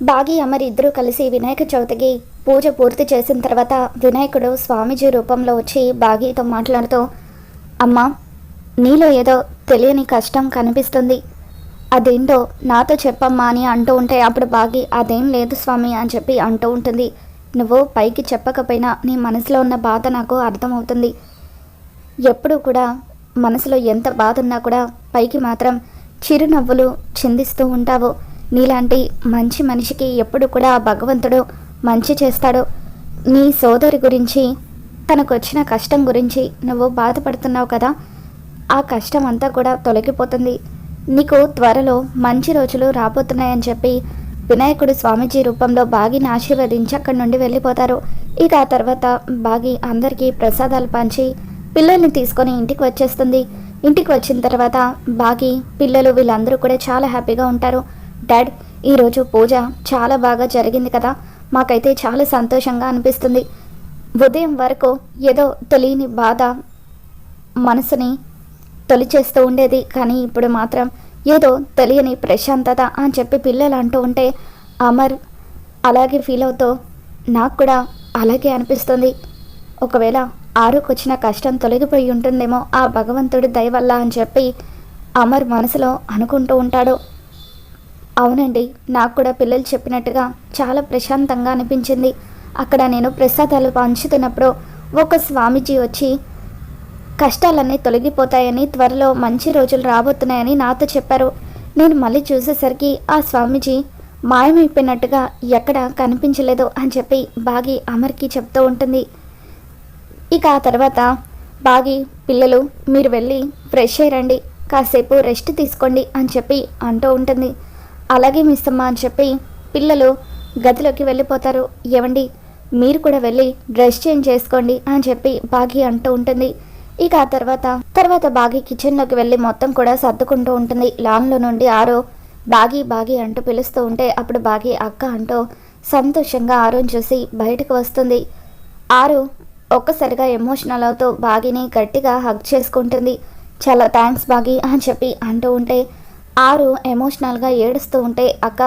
బాగి అమర్ ఇద్దరూ కలిసి వినాయక చవితికి పూజ పూర్తి చేసిన తర్వాత వినాయకుడు స్వామీజీ రూపంలో వచ్చి బాగితో మాట్లాడుతూ, అమ్మా, నీలో ఏదో తెలియని కష్టం కనిపిస్తుంది, అదేంటో నాతో చెప్పమ్మా అని అంటూ ఉంటే అప్పుడు బాగి అదేం లేదు స్వామి అని చెప్పి అంటూ ఉంటుంది. నువ్వు పైకి చెప్పకపోయినా నీ మనసులో ఉన్న బాధ నాకు అర్థమవుతుంది. ఎప్పుడూ కూడా మనసులో ఎంత బాధ ఉన్నా కూడా పైకి మాత్రం చిరునవ్వులు చిందిస్తూ ఉంటావు. నీలాంటి మంచి మనిషికి ఎప్పుడు కూడా భగవంతుడు మంచి చేస్తాడు. నీ సోదరి గురించి, తనకు వచ్చిన కష్టం గురించి నువ్వు బాధపడుతున్నావు కదా, ఆ కష్టం అంతా కూడా తొలగిపోతుంది. నీకు త్వరలో మంచి రోజులు రాబోతున్నాయని చెప్పి వినాయకుడు స్వామీజీ రూపంలో బాగిని ఆశీర్వదించి అక్కడి నుండి వెళ్ళిపోతారు. ఇక ఆ తర్వాత బాగి అందరికీ ప్రసాదాలు పంచి పిల్లల్ని తీసుకొని ఇంటికి వచ్చేస్తుంది. ఇంటికి వచ్చిన తర్వాత బాగి, పిల్లలు వీళ్ళందరూ కూడా చాలా హ్యాపీగా ఉంటారు. డాడ్, ఈరోజు పూజ చాలా బాగా జరిగింది కదా, మాకైతే చాలా సంతోషంగా అనిపిస్తుంది. ఉదయం వరకు ఏదో తెలియని బాధ మనసుని తొలిచేస్తూ ఉండేది, కానీ ఇప్పుడు మాత్రం ఏదో తెలియని ప్రశాంతత అని చెప్పి పిల్లలు అంటూ ఉంటే అమర్ అలాగే ఫీల్ అవుతూ, నాకు కూడా అలాగే అనిపిస్తుంది. ఒకవేళ ఆరుకు వచ్చిన కష్టం తొలగిపోయి ఉంటుందేమో ఆ భగవంతుడి దయ వల్ల అని చెప్పి అమర్ మనసులో అనుకుంటూ ఉంటాడు. అవునండి, నాకు కూడా పిల్లలు చెప్పినట్టుగా చాలా ప్రశాంతంగా అనిపించింది. అక్కడ నేను ప్రసాదాలు పంచుతున్నప్పుడు ఒక స్వామీజీ వచ్చి కష్టాలన్నీ తొలగిపోతాయని, త్వరలో మంచి రోజులు రాబోతున్నాయని నాతో చెప్పారు. నేను మళ్ళీ చూసేసరికి ఆ స్వామీజీ మాయమైపోయినట్టుగా ఎక్కడ కనిపించలేదు అని చెప్పి బాగి అమర్కి చెప్తూ ఉంటుంది. ఇక ఆ తర్వాత బాగి, పిల్లలు మీరు వెళ్ళి ఫ్రెష్ అయ్యండి, కాసేపు రెస్ట్ తీసుకోండి అని చెప్పి అంటూ ఉంటుంది. అలాగే మిస్ అమ్మ అని చెప్పి పిల్లలు గదిలోకి వెళ్ళిపోతారు. ఏవండి, మీరు కూడా వెళ్ళి డ్రెస్ చేంజ్ చేసుకోండి అని చెప్పి బాగి అంటూ ఉంటుంది. ఇక ఆ తర్వాత బాగి కిచెన్లోకి వెళ్ళి మొత్తం కూడా సర్దుకుంటూ ఉంటుంది. లాన్లో నుండి ఆరో బాగి బాగి అంటూ పిలుస్తూ ఉంటే అప్పుడు బాగి అక్క అంటూ సంతోషంగా ఆరోని చూసి బయటకు వస్తుంది. ఆరు ఒక్కసారిగా ఎమోషనల్ అవుతూ బాగిని గట్టిగా హగ్ చేసుకుంటుంది. చాలా థ్యాంక్స్ బాగి అని చెప్పి అంటూ ఉంటే ఆరు ఎమోషనల్గా ఏడుస్తూ ఉంటే, అక్క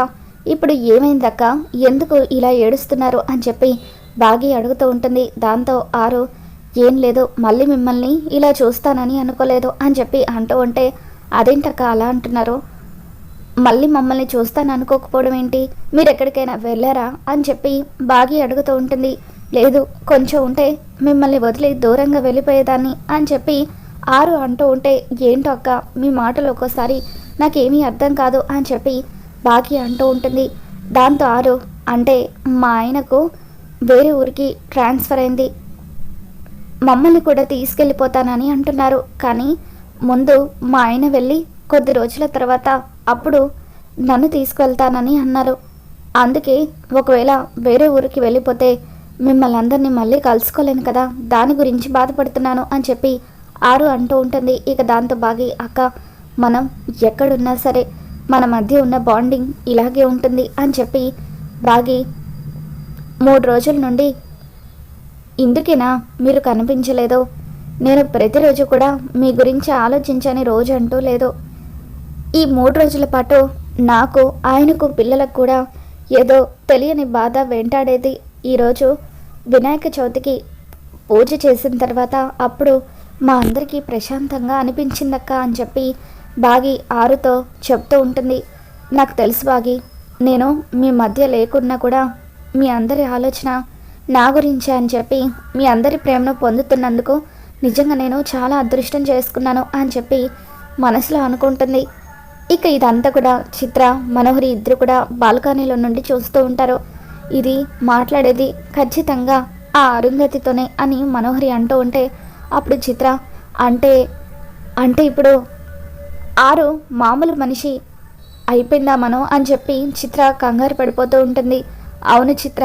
ఇప్పుడు ఏమైంది అక్క, ఎందుకు ఇలా ఏడుస్తున్నారు అని చెప్పి బాగి అడుగుతూ ఉంటుంది. దాంతో ఆరు, ఏం లేదు, మళ్ళీ మిమ్మల్ని ఇలా చూస్తానని అనుకోలేదు అని చెప్పి అంటూ ఉంటే, అదేంటక్క అలా అంటున్నారు, మళ్ళీ మమ్మల్ని చూస్తాను అనుకోకపోవడం ఏంటి, మీరు ఎక్కడికైనా వెళ్ళారా అని చెప్పి బాగి అడుగుతూ ఉంటుంది. లేదు, కొంచెం ఉంటే మిమ్మల్ని వదిలి దూరంగా వెళ్ళిపోయేదాన్ని అని చెప్పి ఆరు అంటూ ఉంటే, ఏంటో అక్క మీ మాటలు ఒక్కోసారి నాకేమీ అర్థం కాదు అని చెప్పి బాగి అంటూ ఉంటుంది. దాంతో ఆరు, అంటే మా ఆయనకు వేరే ఊరికి ట్రాన్స్ఫర్ అయింది, మమ్మల్ని కూడా తీసుకెళ్ళిపోతానని అంటున్నారు, కానీ ముందు మా ఆయన వెళ్ళి కొద్ది రోజుల తర్వాత అప్పుడు నన్ను తీసుకువెళ్తానని అన్నారు. అందుకే ఒకవేళ వేరే ఊరికి వెళ్ళిపోతే మిమ్మల్ని అందరినీ మళ్ళీ కలుసుకోలేను కదా, దాని గురించి బాధపడుతున్నాను అని చెప్పి ఆరు అంటూ ఉంటుంది. ఇక దాంతో బాగి, అక్క మనం ఎక్కడున్నా సరే మన మధ్య ఉన్న బాండింగ్ ఇలాగే ఉంటుంది అని చెప్పి బాగి, 3 రోజుల నుండి ఇందుకేనా మీరు కనిపించలేదు, నేను ప్రతిరోజు కూడా మీ గురించి ఆలోచించని రోజు అంటూ లేదు. ఈ 3 రోజుల పాటు నాకు, ఆయనకు, పిల్లలకు కూడా ఏదో తెలియని బాధ వెంటాడేది. ఈరోజు వినాయక చవితికి పూజ చేసిన తర్వాత అప్పుడు మా అందరికీ ప్రశాంతంగా అనిపించిందక్క అని చెప్పి బాగి ఆరుతో చెప్తూ ఉంటుంది. నాకు తెలుసు బాగి, నేను మీ మధ్య లేకున్నా కూడా మీ అందరి ఆలోచన నా గురించే అని చెప్పి మీ అందరి ప్రేమను పొందుతున్నందుకు నిజంగా నేను చాలా అదృష్టం చేసుకున్నాను అని చెప్పి మనసులో అనుకుంటుంది. ఇక ఇదంతా కూడా చిత్ర, మనోహరి ఇద్దరు కూడా బాల్కనీలో నుండి చూస్తూ ఉంటారు. ఇది మాట్లాడేది ఖచ్చితంగా ఆ అరుంధతితోనే అని మనోహరి అంటూ ఉంటే అప్పుడు చిత్ర, అంటే ఇప్పుడు ఆరు మామూలు మనిషి అయిపోయిందా మనో అని చెప్పి చిత్ర కంగారు పడిపోతూ ఉంటుంది. అవును చిత్ర,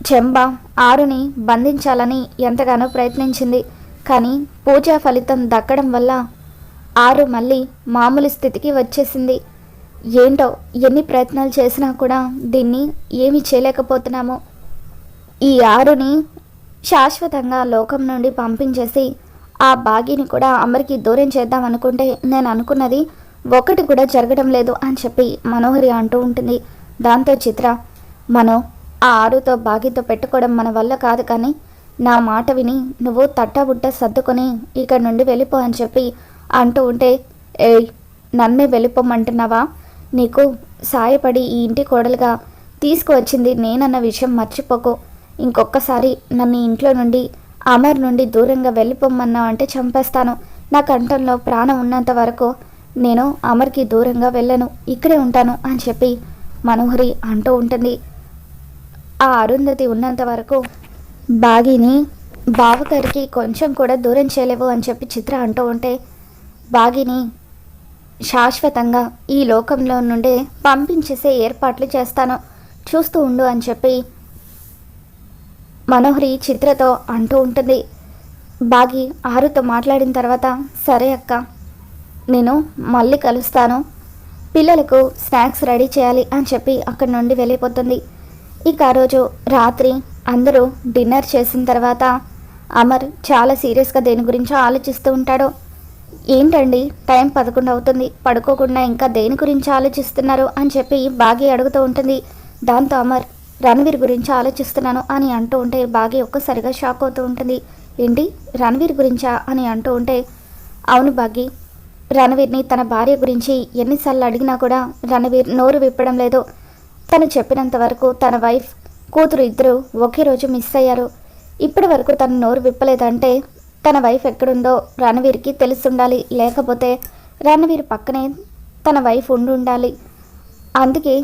చెంబ ఆరుని బంధించాలని ఎంతగానో ప్రయత్నించింది, కానీ పూజా ఫలితం దక్కడం వల్ల ఆరు మళ్ళీ మామూలు స్థితికి వచ్చేసింది. ఏంటో ఎన్ని ప్రయత్నాలు చేసినా కూడా దీన్ని ఏమీ చేయలేకపోతున్నాము. ఈ ఆరుని శాశ్వతంగా లోకం నుండి పంపించేసి ఆ బాగిని కూడా అమర్కి దూరం చేద్దాం అనుకుంటే నేను అనుకున్నది ఒకటి కూడా జరగడం లేదు అని చెప్పి మనోహరి అంటూ ఉంటుంది. దాంతో చిత్ర, మనం ఆ ఆరుతో బాగితో పెట్టుకోవడం మన వల్ల కాదు, కానీ నా మాట విని నువ్వు తట్టబుట్ట సర్దుకొని ఇక్కడి నుండి వెళ్ళిపో అని చెప్పి అంటూ ఉంటే, ఏయ్, నన్నే వెళ్ళిపోమంటున్నావా? నీకు సాయపడి ఈ ఇంటి కోడలుగా తీసుకువచ్చింది నేనన్న విషయం మర్చిపోకు. ఇంకొకసారి నన్ను ఇంట్లో నుండి అమర్ నుండి దూరంగా వెళ్ళిపోమన్నావు అంటే చంపేస్తాను. నా కంఠంలో ప్రాణం ఉన్నంత వరకు నేను అమర్కి దూరంగా వెళ్ళను, ఇక్కడే ఉంటాను అని చెప్పి మనోహరి అంటూ ఉంటుంది. ఆ అరుంధతి ఉన్నంత వరకు బాగిని బావగారికి కొంచెం కూడా దూరం చేయలేవు అని చెప్పి చిత్ర అంటూ ఉంటే, బాగిని శాశ్వతంగా ఈ లోకంలో నుండే పంపించేసే ఏర్పాట్లు చేస్తాను, చూస్తూ ఉండు అని చెప్పి మనోహరి చిత్రతో అంటూ ఉంటుంది. బాగి ఆరుతో మాట్లాడిన తర్వాత, సరే అక్క, నేను మళ్ళీ కలుస్తాను, పిల్లలకు స్నాక్స్ రెడీ చేయాలి అని చెప్పి అక్కడి నుండి వెళ్ళిపోతుంది. ఇక ఆ రోజు రాత్రి అందరూ డిన్నర్ చేసిన తర్వాత అమర్ చాలా సీరియస్గా దేని గురించో ఆలోచిస్తూ ఉంటాడు. ఏంటండి, టైం 11 అవుతుంది, పడుకోకుండా ఇంకా దేని గురించి ఆలోచిస్తున్నారు అని చెప్పి బాగి అడుగుతూ ఉంటుంది. దాంతో అమర్, రణవీర్ గురించి ఆలోచిస్తున్నాను అని అంటూ ఉంటే బాగి ఒక్కసారిగా షాక్ అవుతూ ఉంటుంది. ఏంటి, రణవీర్ గురించా అని అంటూ ఉంటే, అవును బాగి, రణవీర్ని తన భార్య గురించి ఎన్నిసార్లు అడిగినా కూడా రణవీర్ నోరు విప్పడం లేదు. తను చెప్పినంత వరకు తన వైఫ్ కూతురు ఇద్దరు ఒకే రోజు మిస్ అయ్యారు. ఇప్పటి వరకు తను నోరు విప్పలేదంటే తన వైఫ్ ఎక్కడుందో రణవీర్కి తెలుసుండాలి, లేకపోతే రణవీర్ పక్కనే తన వైఫ్ ఉండాలి. అందుకే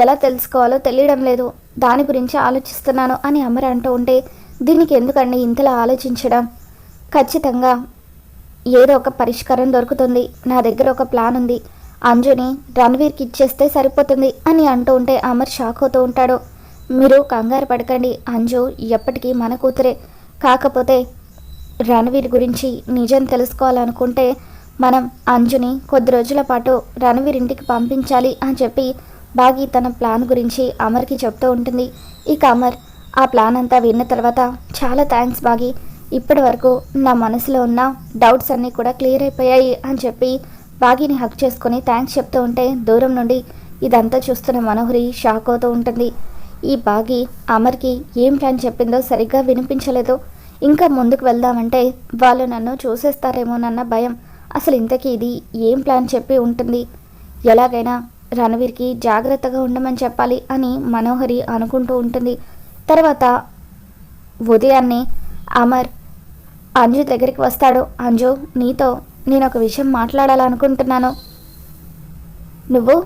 ఎలా తెలుసుకోవాలో తెలియడం లేదు, దాని గురించి ఆలోచిస్తున్నాను అని అమర్ అంటూ ఉంటే, దీనికి ఎందుకండి ఇంతలా ఆలోచించడం? ఖచ్చితంగా ఏదో ఒక పరిష్కారం దొరుకుతుంది, నా దగ్గర ఒక ప్లాన్ ఉంది, అంజుని రణవీర్కి ఇచ్చేస్తే సరిపోతుంది అని అంటూ ఉంటే అమర్ షాక్ అవుతూ ఉంటాడు. మీరు కంగారు పడకండి, అంజు ఎప్పటికీ మన కూతురే. కాకపోతే రణవీర్ గురించి నిజం తెలుసుకోవాలనుకుంటే మనం అంజుని కొద్ది రోజుల పాటు రణవీర్ ఇంటికి పంపించాలి అని చెప్పి బాగి తన ప్లాన్ గురించి అమర్కి చెప్తూ ఉంటుంది. ఇక అమర్ ఆ ప్లాన్ అంతా విన్న తర్వాత, చాలా థ్యాంక్స్ బాగి, ఇప్పటి వరకు నా మనసులో ఉన్న డౌట్స్ అన్నీ కూడా క్లియర్ అయిపోయాయి అని చెప్పి బాగిని హక్ చేసుకొని థ్యాంక్స్ చెప్తూ ఉంటే దూరం నుండి ఇదంతా చూస్తున్న మనోహరి షాక్ అవుతూ ఉంటుంది. ఈ బాగి అమర్కి ఏం ప్లాన్ చెప్పిందో సరిగ్గా వినిపించలేదు. ఇంకా ముందుకు వెళ్దామంటే వాళ్ళు నన్ను చూసేస్తారేమోనన్న భయం. అసలు ఇంతకీ ఇది ఏం ప్లాన్ చెప్పి ఉంటుంది? ఎలాగైనా రణవీర్కి జాగ్రత్తగా ఉండమని చెప్పాలి అని మనోహరి అనుకుంటూ ఉంటుంది. తర్వాత ఉదయాన్నే అమర్ అంజు దగ్గరికి వస్తాడు. అంజు, నీతో నేను ఒక విషయం మాట్లాడాలనుకుంటున్నాను. నువ్వు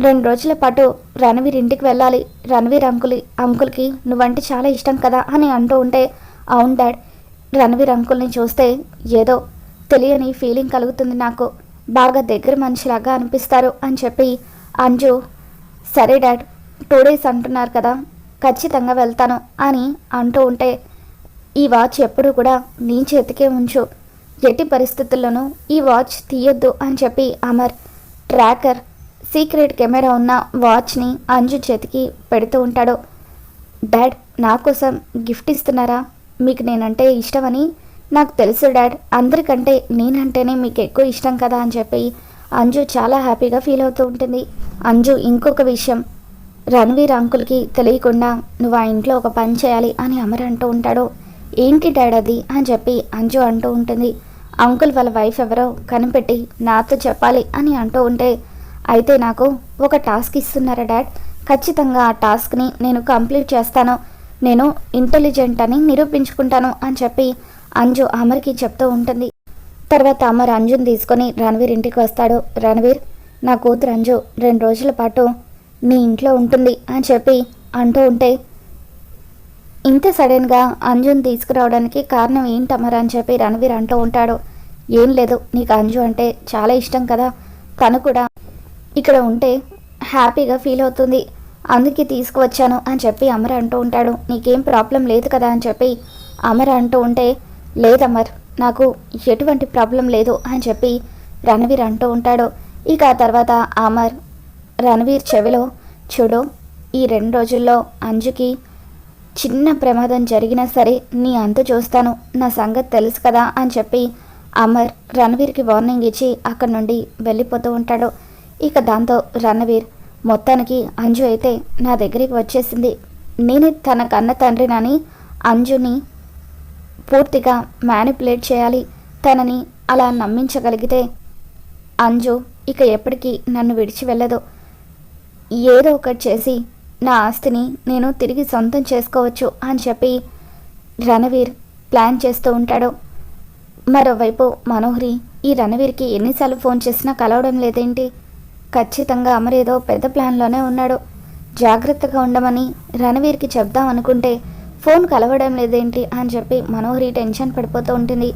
2 రోజుల పాటు రణవీర్ ఇంటికి వెళ్ళాలి. రణవీర్ అంకుల్కి నువ్వంటే చాలా ఇష్టం కదా అని అంటూ ఉంటే, అవును డాడ్, రణవీర్ అంకుల్ని చూస్తే ఏదో తెలియని ఫీలింగ్ కలుగుతుంది, నాకు బాగా దగ్గర మనిషిలాగా అనిపిస్తారు అని చెప్పి అంజు, సరే డాడ్, 2 డేస్ అంటున్నారు కదా, ఖచ్చితంగా వెళ్తాను అని అంటూ ఉంటే, ఈ వాచ్ ఎప్పుడూ కూడా నీ చేతికే ఉంచు, ఎట్టి పరిస్థితుల్లోనూ ఈ వాచ్ తీయొద్దు అని చెప్పి అమర్ ట్రాకర్ సీక్రెట్ కెమెరా ఉన్న వాచ్ని అంజు చేతికి పెడుతూ ఉంటాడు. డాడ్, నా కోసం గిఫ్ట్ ఇస్తున్నారా? మీకు నేనంటే ఇష్టమని నాకు తెలుసు డాడ్, అందరికంటే నేనంటేనే మీకు ఎక్కువ ఇష్టం కదా అని చెప్పి అంజు చాలా హ్యాపీగా ఫీల్ అవుతూ ఉంటుంది. అంజు, ఇంకొక విషయం, రణవీర్ అంకుల్కి తెలియకుండా నువ్వు ఆ ఇంట్లో ఒక పని చేయాలి అని అమర్ అంటూ ఉంటాడు. ఏంటి డాడ్ అది అని చెప్పి అంజు అంటూ ఉంటుంది. అంకుల్ వాళ్ళ వైఫ్ ఎవరో కనిపెట్టి నాతో చెప్పాలి అని అంటూ ఉంటే, అయితే నాకు ఒక టాస్క్ ఇస్తున్నారా డాడ్, ఖచ్చితంగా ఆ టాస్క్ని నేను కంప్లీట్ చేస్తాను, నేను ఇంటెలిజెంట్ అని నిరూపించుకుంటాను అని చెప్పి అంజు అమర్కి చెప్తూ ఉంటుంది. తర్వాత అమర్ అంజుని తీసుకొని రణవీర్ ఇంటికి వస్తాడు. రణవీర్, నా కూతురు అంజు 2 రోజుల పాటు నీ ఇంట్లో ఉంటుంది అని చెప్పి అంటూ ఉంటే, ఇంత సడన్గా అంజుని తీసుకురావడానికి కారణం ఏంటి అమర్ అని చెప్పి రణవీర్ అంటూ ఉంటాడు. ఏం లేదు, నీకు అంజు అంటే చాలా ఇష్టం కదా, తను కూడా ఇక్కడ ఉంటే హ్యాపీగా ఫీల్ అవుతుంది, అందుకే తీసుకువచ్చాను అని చెప్పి అమర్ అంటూ ఉంటాడు. నీకేం ప్రాబ్లం లేదు కదా అని చెప్పి అమర్ అంటూ ఉంటే, లేదమర్, నాకు ఎటువంటి ప్రాబ్లం లేదు అని చెప్పి రణవీర్ అంటూ ఉంటాడు. ఇక ఆ తర్వాత అమర్ రణవీర్ చెవిలో, చూడు, ఈ 2 రోజుల్లో అంజుకి చిన్న ప్రమాదం జరిగినా సరే నీ అంతు చూస్తాను, నా సంగతి తెలుసు కదా అని చెప్పి అమర్ రణవీర్కి వార్నింగ్ ఇచ్చి అక్కడి నుండి వెళ్ళిపోతూ ఉంటాడు. ఇక దాంతో రణవీర్ మొత్తానికి అంజు అయితే నా దగ్గరికి వచ్చేసింది. నేనే తన కన్న తండ్రినని అంజుని పూర్తిగా మ్యానిపులేట్ చేయాలి. తనని అలా నమ్మించగలిగితే అంజు ఇక ఎప్పటికీ నన్ను విడిచి వెళ్ళదు. ఏదో ఒకటి చేసి నా ఆస్తిని నేను తిరిగి సొంతం చేసుకోవచ్చు అని చెప్పి రణవీర్ ప్లాన్ చేస్తూ ఉంటాడు. మరోవైపు మనోహరి ఈ రణవీర్కి ఎన్నిసార్లు ఫోన్ చేసినా కలవడం లేదేంటి? ఖచ్చితంగా అమర్ ఏదో పెద్ద ప్లాన్లోనే ఉన్నాడు. జాగ్రత్తగా ఉండమని రణవీర్కి చెప్దాం అనుకుంటే ఫోన్ కలవడం లేదేంటి అని చెప్పి మనోహరి టెన్షన్ పడిపోతూ ఉంటుంది.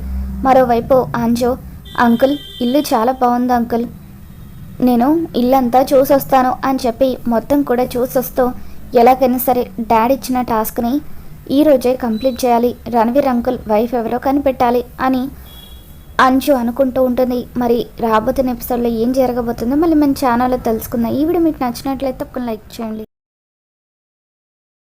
మరోవైపు అంజు, అంకుల్ ఇల్లు చాలా బాగుంది అంకుల్, నేను ఇల్లంతా చూసొస్తాను అని చెప్పి మొత్తం కూడా చూసొస్తూ ఎలాగైనా సరే డాడీ ఇచ్చిన టాస్క్ని ఈరోజే కంప్లీట్ చేయాలి, రణవీర్ అంకుల్ వైఫ్ ఎవరో కనిపెట్టాలి అని అంజు అనుకుంటూ ఉంటుంది. మరి రాబోతున్న ఎపిసోడ్లో ఏం జరగబోతుందో మళ్ళీ మన ఛానల్లో తెలుసుకుందాం. ఈ వీడియో మీకు నచ్చినట్లయితే ఒక లైక్ చేయండి.